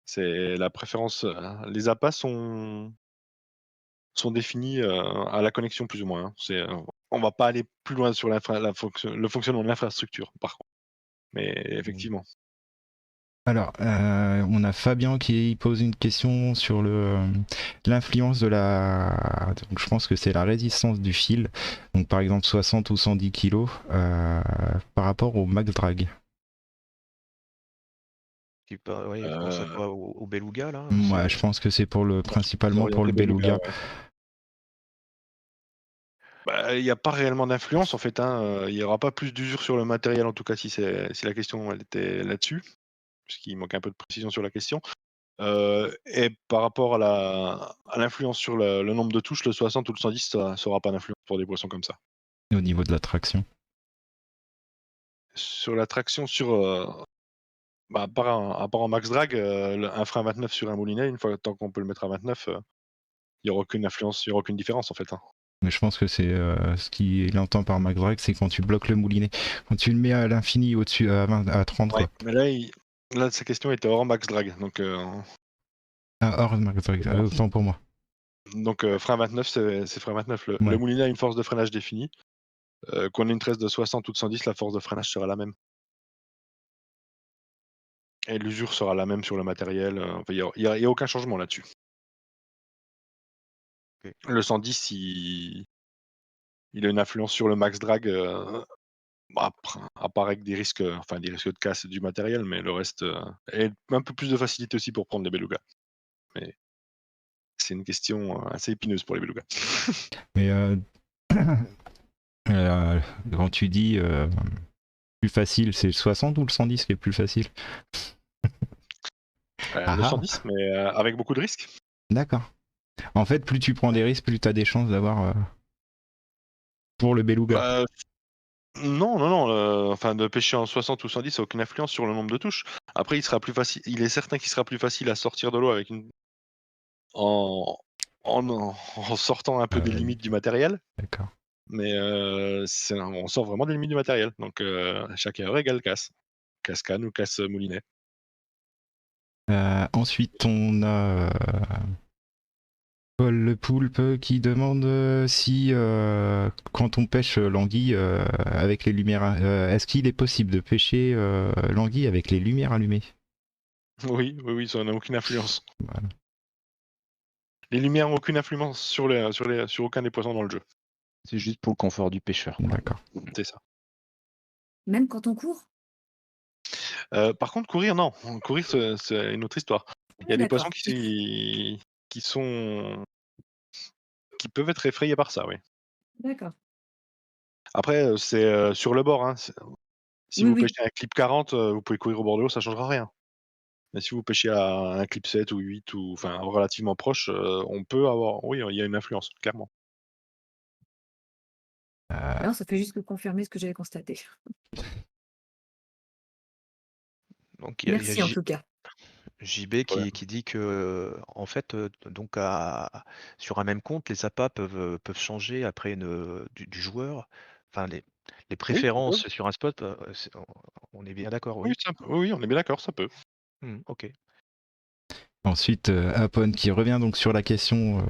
C'est la préférence, les appâts sont définis, à la connexion plus ou moins, hein. On va pas aller plus loin sur le fonctionnement de l'infrastructure par contre. Mais effectivement. Alors, on a Fabien qui pose une question sur l'influence de donc je pense que c'est la résistance du fil. Donc par exemple 60 ou 110 kg par rapport au max drag. Oui, on pense à quoi? Au beluga là? Ouais, je pense que c'est principalement pour le beluga, beluga. ouais. Bah, il y a pas réellement d'influence en fait, hein, il y aura pas plus d'usure sur le matériel en tout cas si la question elle était là-dessus, puisqu'il manque un peu de précision sur la question. Et par rapport à l'influence sur le nombre de touches, le 60 ou le 110, ça aura pas d'influence pour des poissons comme ça. Et au niveau de la traction. Sur la traction à part en max drag, un frein 29 sur un moulinet, une fois tant qu'on peut le mettre à 29, il y aura aucune influence, il y aura aucune différence en fait, hein. Mais je pense que c'est ce qu'il entend par max drag, c'est quand tu bloques le moulinet. Quand tu le mets à l'infini au-dessus à 30 Ouais, quoi. mais là sa question était hors max drag, donc Ah, hors max drag, autant pour moi. donc frein 29, c'est frein 29. Le Ouais. moulinet a une force de freinage définie. Qu'on ait une tresse de 60 ou de 110, la force de freinage sera la même. Et l'usure sera la même sur le matériel, enfin il y a aucun changement là-dessus. OK. Le 110 il a une influence sur le max drag, à part avec des risques de casse du matériel, mais le reste, et un peu plus de facilité aussi pour prendre les belugas. Mais c'est une question, assez épineuse pour les belugas. Mais quand tu dis plus facile, c'est le 60 ou le 110 qui est plus facile? Le 110, mais avec beaucoup de risques. D'accord. En fait, plus tu prends des risques, plus tu as des chances d'avoir pour le beluga. Non, enfin de pêcher en 60 ou 110, ça a aucune influence sur le nombre de touches. Après, il est certain qu'il sera plus facile à sortir de l'eau avec en sortant un peu des Ouais. limites du matériel, D'accord. mais on sort vraiment des limites du matériel, donc chaque erreur égale casse. Casse canne ou casse moulinet. Ensuite, on a Paul le Poulpe qui demande si quand on pêche l'anguille avec les lumières, est-ce qu'il est possible de pêcher l'anguille avec les lumières allumées? Oui, ça n'a aucune influence. Voilà. Les lumières n'ont aucune influence sur aucun des poissons dans le jeu. C'est juste pour le confort du pêcheur. D'accord. C'est ça. Même quand on court? Par contre, courir, non. Courir, c'est une autre histoire. Il y a des D'accord. poissons qui peuvent être effrayés par ça, oui. D'accord. Après, c'est sur le bord, hein. Si Oui, vous oui. pêchez à un clip 40, vous pouvez courir au bord de l'eau, ça changera rien. Mais si vous pêchez à un clip 7 ou 8 ou enfin relativement proche, on peut avoir oui, il y a une influence, clairement. Non, ça fait juste que confirmer ce que j'avais constaté. Donc il y a Merci en tout cas. JB Ouais. qui dit que, en fait, donc sur un même compte, les appâts peuvent changer après du joueur. Enfin les Oui, ça peut. préférences sur un spot, on est bien d'accord, oui? Oui, on est bien d'accord, ça peut. OK. Ensuite, Apon qui revient donc sur la question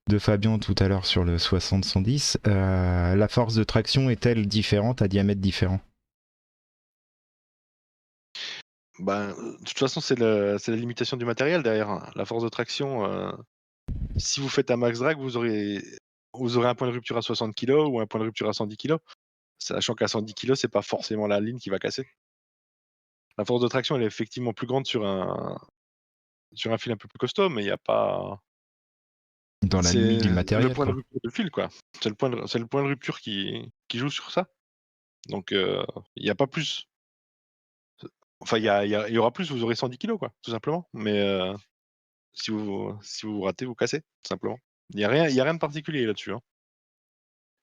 de Fabien tout à l'heure sur le 60-110. La force de traction est-elle différente à diamètre différent? Ben, de toute façon, c'est la limitation du matériel derrière, hein. La force de traction, si vous faites un max drag, vous aurez un point de rupture à 60 kg ou un point de rupture à 110 kg. Sachant qu'à 110 kg, c'est pas forcément la ligne qui va casser. La force de traction, elle est effectivement plus grande sur un fil un peu plus costaud, mais il y a pas Dans la c'est limite du le matériel, point de quoi. rupture du fil, quoi. C'est le point de rupture qui joue sur ça. Donc il y a pas plus. Enfin, il y aura plus, vous aurez 110 kg, quoi, tout simplement. Mais si vous ratez, vous cassez, tout simplement. Il y a rien de particulier là-dessus, hein.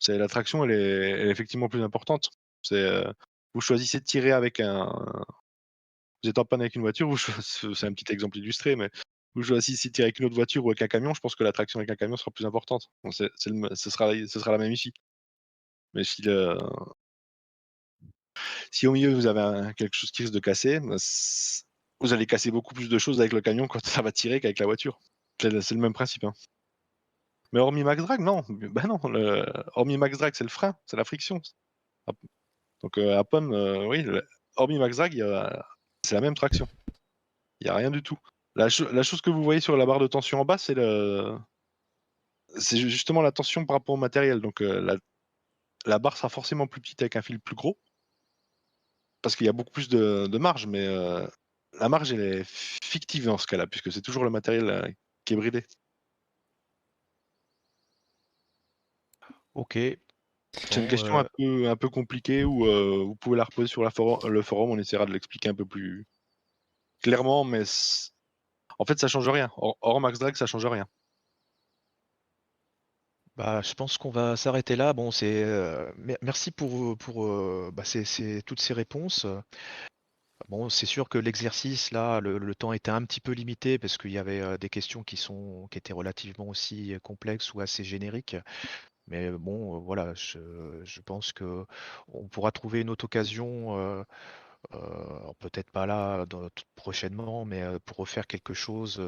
C'est la traction, elle est effectivement plus importante. C'est, vous choisissez de tirer avec vous êtes en panne avec une voiture, c'est un petit exemple illustré, mais vous choisissez de tirer avec une autre voiture ou avec un camion, je pense que la traction avec un camion sera plus importante. Donc ce sera la même ici. Mais Si au milieu vous avez quelque chose qui risque de casser, bah, vous allez casser beaucoup plus de choses avec le camion quand ça va tirer qu'avec la voiture. C'est le même principe. Hein. Mais hormis Max Drag, non. Ben non. Hormis Max Drag, c'est le frein, c'est la friction. Donc à Pomme, oui, hormis Max Drag, c'est la même traction. Il n'y a rien du tout. La chose que vous voyez sur la barre de tension en bas, c'est justement la tension par rapport au matériel. Donc la barre sera forcément plus petite avec un fil plus gros, parce qu'il y a beaucoup plus de marge, mais la marge elle est fictive dans ce cas-là, puisque c'est toujours le matériel qui est bridé. Ok. C'est une Bon, question un peu compliquée où vous pouvez la reposer sur le forum, on essaiera de l'expliquer un peu plus clairement, mais en fait ça change rien. Hors Max Drag, ça change rien. bah, je pense qu'on va s'arrêter là. Bon, merci pour, toutes ces réponses. Bon, c'est sûr que l'exercice, là, le temps était un petit peu limité parce qu'il y avait des questions qui étaient relativement aussi complexes ou assez génériques. Mais bon, voilà, je pense que on pourra trouver une autre occasion, alors peut-être pas là prochainement, mais pour refaire quelque chose,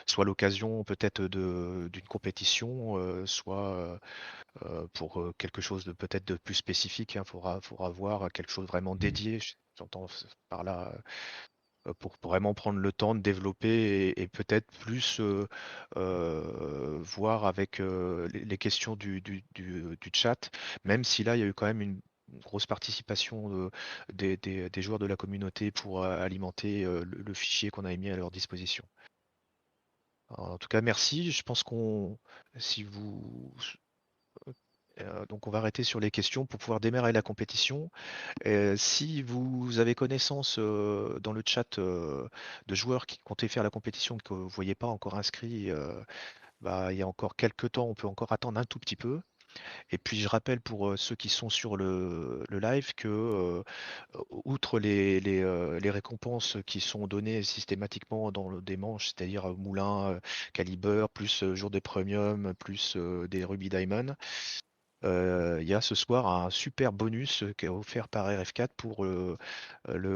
soit l'occasion peut-être d'une compétition, soit pour quelque chose de peut-être de plus spécifique. Il faudra voir quelque chose vraiment dédié. J'entends par là pour vraiment prendre le temps de développer et peut-être plus voir avec les questions du chat, même si là il y a eu quand même une grosse participation des joueurs de la communauté pour alimenter le fichier qu'on a mis à leur disposition. Alors, en tout cas, merci. Je pense si vous, donc on va arrêter sur les questions pour pouvoir démarrer la compétition. Si vous avez connaissance dans le chat de joueurs qui comptaient faire la compétition que vous ne voyez pas encore inscrits, il y a encore quelques temps, on peut encore attendre un tout petit peu. Et puis je rappelle pour ceux qui sont sur le live que outre les récompenses qui sont données systématiquement des manches, c'est-à-dire moulin, caliber, plus jour des premiums, plus des rubis diamond, il y a ce soir un super bonus qui est offert par RF4 pour le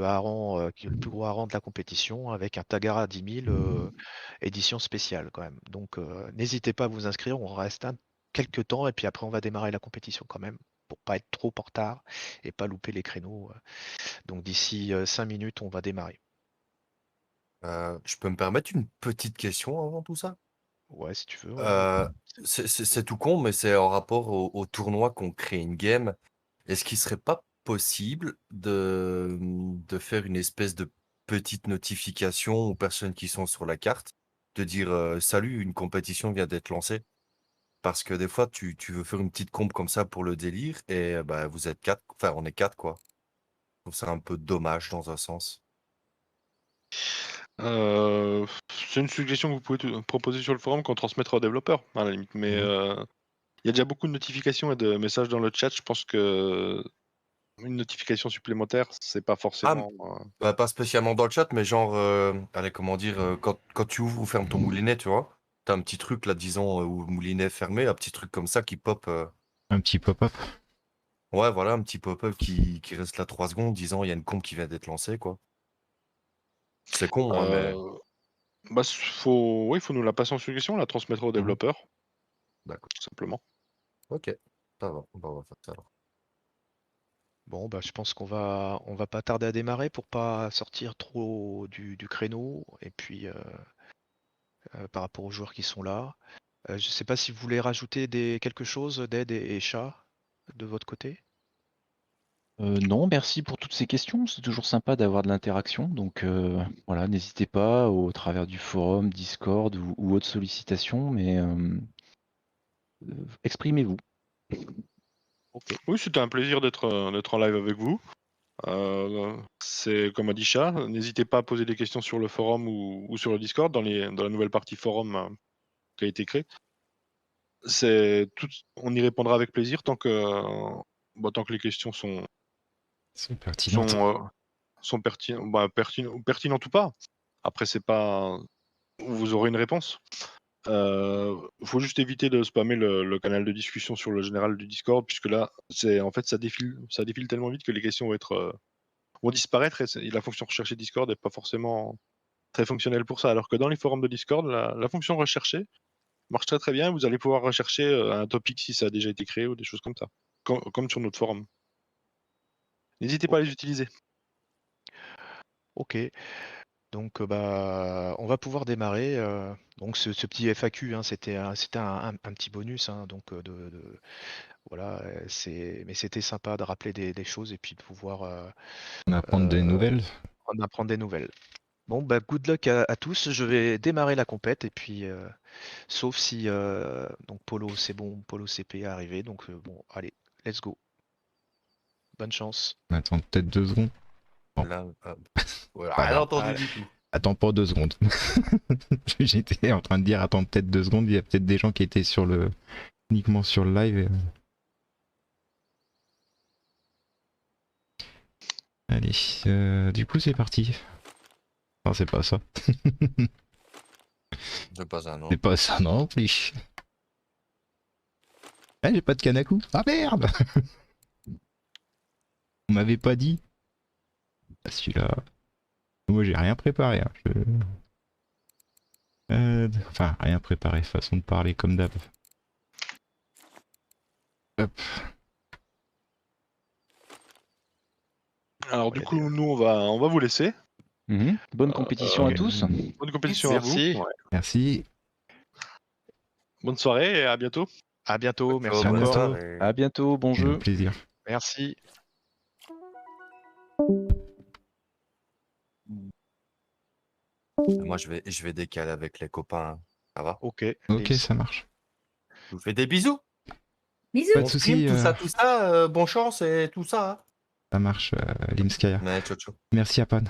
hareng, qui est le plus gros hareng de la compétition, avec un Tagara 10 000 édition spéciale quand même. Donc n'hésitez pas à vous inscrire, on reste quelques temps et puis après on va démarrer la compétition quand même pour pas être trop en retard et pas louper les créneaux. Donc d'ici 5 minutes, on va démarrer. Je peux me permettre une petite question avant tout ça? Ouais, si tu veux. Ouais. C'est tout con, mais c'est en rapport au tournoi qu'on crée une game. Est-ce qu'il serait pas possible de faire une espèce de petite notification aux personnes qui sont sur la carte, de dire salut, une compétition vient d'être lancée? Parce que des fois, tu veux faire une petite comp comme ça pour le délire, et bah, vous êtes quatre, enfin, on est quatre, quoi. Je trouve ça un peu dommage dans un sens. C'est une suggestion que vous pouvez proposer sur le forum qu'on transmettra aux développeurs, à la limite. Mais il y a déjà beaucoup de notifications et de messages dans le chat. Je pense que une notification supplémentaire, c'est pas forcément. Bah, pas spécialement dans le chat, mais genre, allez, comment dire, quand tu ouvres ou fermes ton moulinet, tu vois, t'as un petit truc là, disons, où le moulinet est fermé, un petit truc comme ça qui pop. Un petit pop-up. Ouais, voilà, un petit pop-up qui reste là 3 secondes, disant il y a une comp qui vient d'être lancée, quoi. C'est con, hein, mais Bah, faut nous la passer en suggestion, on la transmettra aux développeurs, d'accord. tout simplement. Ok, ça va, on va faire ça alors. Bon, bah, je pense on va pas tarder à démarrer pour pas sortir trop du créneau et puis par rapport aux joueurs qui sont là. Je sais pas si vous voulez rajouter quelque chose, Dead et Chat, de votre côté. Non, merci pour toutes ces questions. C'est toujours sympa d'avoir de l'interaction. Donc voilà, n'hésitez pas au travers du forum, Discord ou autres sollicitations, mais exprimez-vous. Oui, c'était un plaisir d'être en live avec vous. C'est comme a dit Chat, n'hésitez pas à poser des questions sur le forum ou sur le Discord, dans la nouvelle partie forum qui a été créée. On y répondra avec plaisir tant que les questions sont Pertinente. pertinentes ou pas. Après, c'est pas. Vous aurez une réponse. Faut juste éviter de spammer le canal de discussion sur le général du Discord, puisque là, en fait, ça défile tellement vite que les questions vont disparaître et la fonction rechercher Discord n'est pas forcément très fonctionnelle pour ça. Alors que dans les forums de Discord, la fonction rechercher marche très très bien. Vous allez pouvoir rechercher un topic si ça a déjà été créé ou des choses comme ça, comme sur notre forum. N'hésitez pas à les utiliser. Ok. Donc, on va pouvoir démarrer. Donc, ce petit FAQ, hein, c'était un petit bonus, hein, donc voilà. Mais c'était sympa de rappeler des choses et puis de pouvoir On va prendre des nouvelles. en apprendre des nouvelles. Bon, good luck à tous. Je vais démarrer la compète et puis, sauf si donc Polo, c'est bon, Polo CP est arrivé. Donc, bon, allez, let's go. Bonne chance. Attends peut-être 2 secondes. Bon. Là, ouais, Pas rien grave. entendu Allez. du tout. Attends pas 2 secondes. J'étais en train de dire attends peut-être 2 secondes. Il y a peut-être des gens qui étaient uniquement sur le live. Allez, du coup c'est parti. Non, c'est pas ça. C'est pas ça, non. C'est pas ça non plus. Ah, j'ai pas de Kanaku. Ah merde. On m'avait pas dit. Ah, celui-là. Moi j'ai rien préparé. Hein. Enfin rien préparé, façon de parler comme d'hab. Hop. Alors du coup, nous on va vous laisser. Bonne compétition à tous. Bonne compétition Merci. à vous. Ouais. Merci. Bonne soirée et à bientôt. À bientôt. Merci À encore. bientôt. À bientôt, bon C'est un jeu. plaisir. Merci. Moi, je vais décaler avec les copains. Hein. Ça va? Ok. Ok, Lims. ça marche. Je vous fais des bisous. Bisous. Pas de Bon soucis, stream, tout ça, bonne chance et tout ça. Hein. Ça marche, Limskaya. Mais ciao, ciao. Merci à Pan.